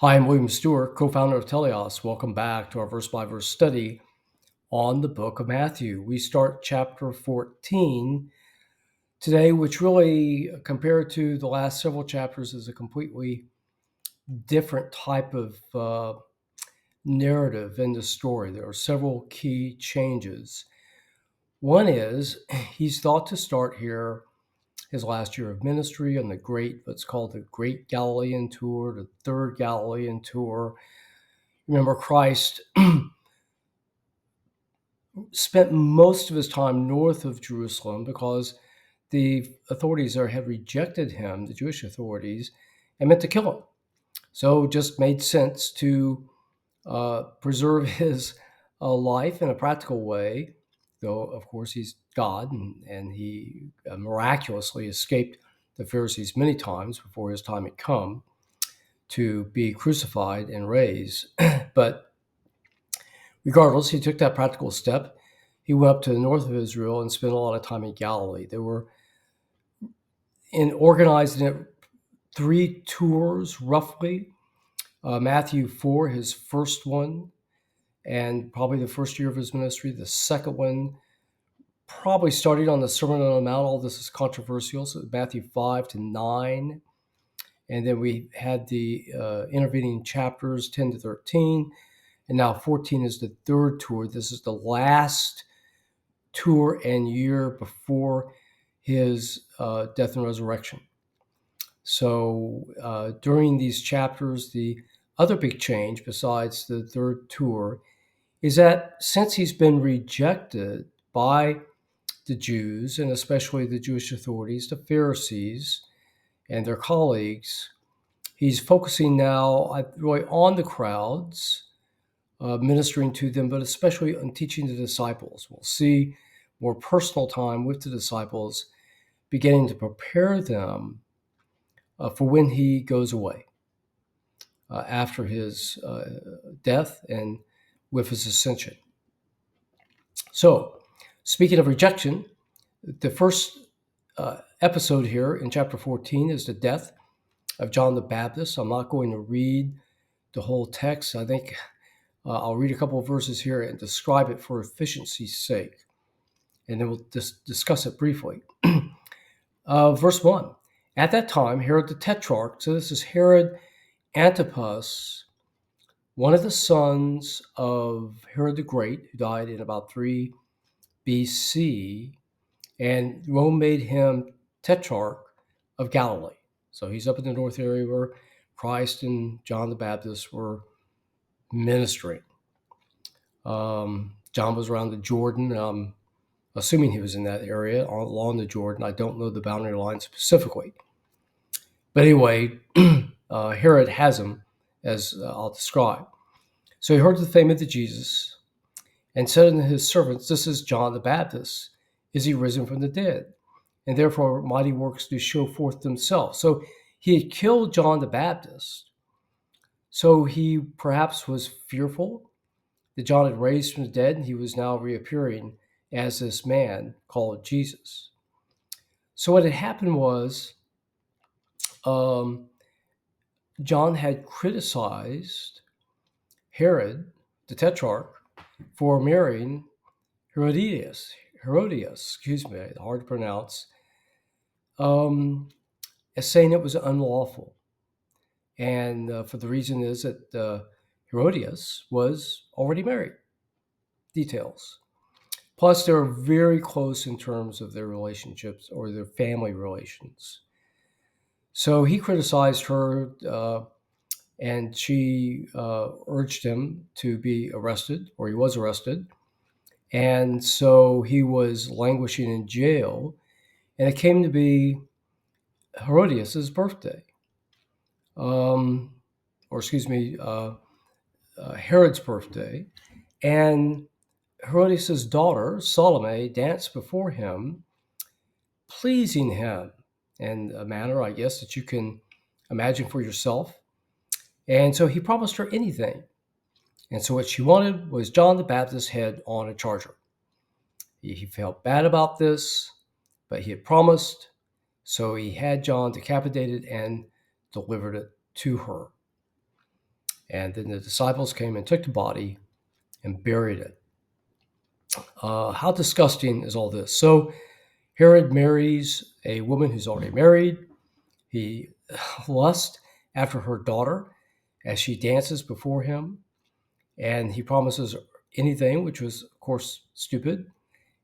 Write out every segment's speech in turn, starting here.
Hi, I'm William Stewart, co-founder of Teleios. Welcome back to our verse-by-verse study on the book of Matthew. We start chapter 14 today, which really, compared to the last several chapters, is a completely different type of narrative in the story. There are several key changes. One is he's thought to start here his last year of ministry on what's called the Great Galilean Tour, the Third Galilean Tour. Remember, Christ spent most of his time north of Jerusalem because the authorities there had rejected him, the Jewish authorities, and meant to kill him. So it just made sense to preserve his life in a practical way, though, of course, he's God, and he miraculously escaped the Pharisees many times before his time had come to be crucified and raised. But regardless, he took that practical step. He went up to the north of Israel and spent a lot of time in Galilee. They were organized in 3 tours, roughly. Matthew 4, his first one, and probably the first year of his ministry. The second one, probably starting on the Sermon on the Mount. All this is controversial. So Matthew 5 to 9. And then we had the intervening chapters 10 to 13. And now 14 is the third tour. This is the last tour and year before his death and resurrection. So during these chapters, the other big change besides the third tour is that since he's been rejected by the Jews, and especially the Jewish authorities, the Pharisees, and their colleagues, he's focusing now really on the crowds, ministering to them, but especially on teaching the disciples. We'll see more personal time with the disciples, beginning to prepare them for when he goes away after his death and with his ascension. So, speaking of rejection, the first episode here in chapter 14 is the death of John the Baptist. I'm not going to read the whole text. I think I'll read a couple of verses here and describe it for efficiency's sake, and then we'll discuss it briefly. Verse 1. At that time, Herod the Tetrarch, so this is Herod Antipas, one of the sons of Herod the Great, who died in about 3 BC, and Rome made him Tetrarch of Galilee. So he's up in the north area where Christ and John the Baptist were ministering. John was around the Jordan. Assuming he was in that area along the Jordan. I don't know the boundary line specifically. But anyway, Herod has him, as I'll describe. So he heard the fame of the Jesus and said unto his servants, this is John the Baptist. Is he risen from the dead? And therefore mighty works do show forth themselves. So he had killed John the Baptist. So he perhaps was fearful that John had raised from the dead, and he was now reappearing as this man called Jesus. So what had happened was John had criticized Herod, the Tetrarch, for marrying Herodias, hard to pronounce, as saying it was unlawful. And for the reason is that Herodias was already married. Details. Plus, they're very close in terms of their relationships or their family relations. So he criticized her, and she urged him to be arrested, or he was arrested. And so he was languishing in jail, and it came to be Herodias' birthday. Herod's birthday. And Herodias' daughter, Salome, danced before him, pleasing him in a manner, I guess, that you can imagine for yourself. And so he promised her anything. And so what she wanted was John the Baptist's head on a charger. He felt bad about this, but he had promised. So he had John decapitated and delivered it to her. And then the disciples came and took the body and buried it. How disgusting is all this? So Herod marries a woman who's already married. He lusts after her daughter as she dances before him, and he promises anything, which was, of course, stupid.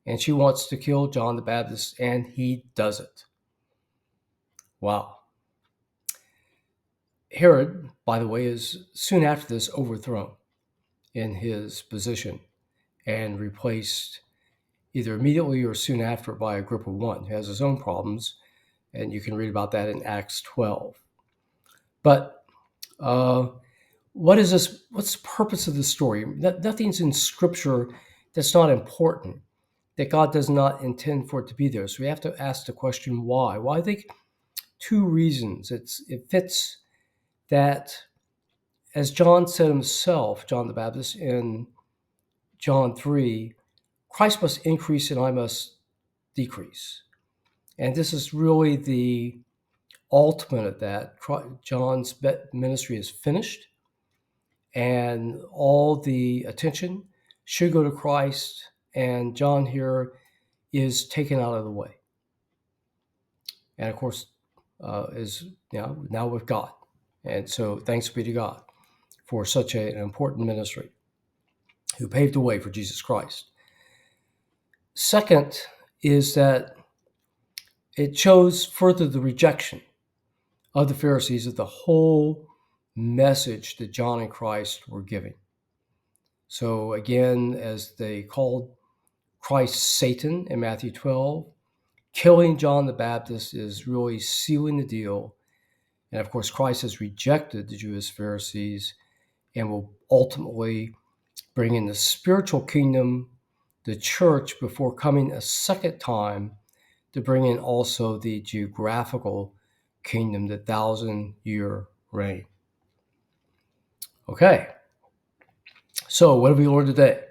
And she wants to kill John the Baptist, and he does it. Wow. Herod, by the way, is soon after this overthrown in his position and replaced either immediately or soon after by Agrippa I, who has his own problems, and you can read about that in Acts 12. But what is this? What's the purpose of this story? Nothing's in Scripture that's not important, that God does not intend for it to be there. So we have to ask the question, why? Well, I think two reasons. It fits that, as John said himself, John the Baptist, in John 3, Christ must increase and I must decrease. And this is really the ultimate of that. John's ministry is finished, and all the attention should go to Christ, and John here is taken out of the way. And of course, is now with God. And so thanks be to God for such an important ministry who paved the way for Jesus Christ. Second is that it shows further the rejection of the Pharisees of the whole message that John and Christ were giving. So again, as they called Christ Satan in Matthew 12, killing John the Baptist is really sealing the deal. And of course, Christ has rejected the Jewish Pharisees and will ultimately bring in the spiritual kingdom, the church, before coming a second time to bring in also the geographical kingdom, the 1,000-year reign. Okay, so what have we learned today?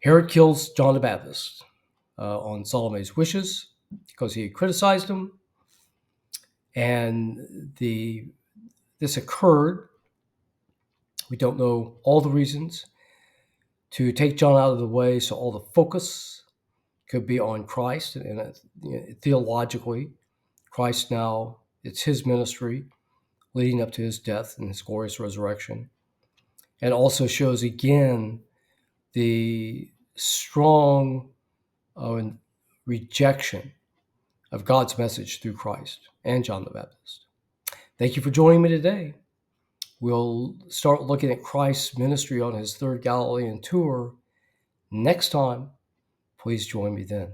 Herod kills John the Baptist on Salome's wishes because he had criticized him. And this occurred, we don't know all the reasons, to take John out of the way so all the focus could be on Christ. And theologically, Christ now, it's his ministry leading up to his death and his glorious resurrection. And also shows again the strong rejection of God's message through Christ and John the Baptist. Thank you for joining me today. We'll start looking at Christ's ministry on his third Galilean tour next time. Please join me then.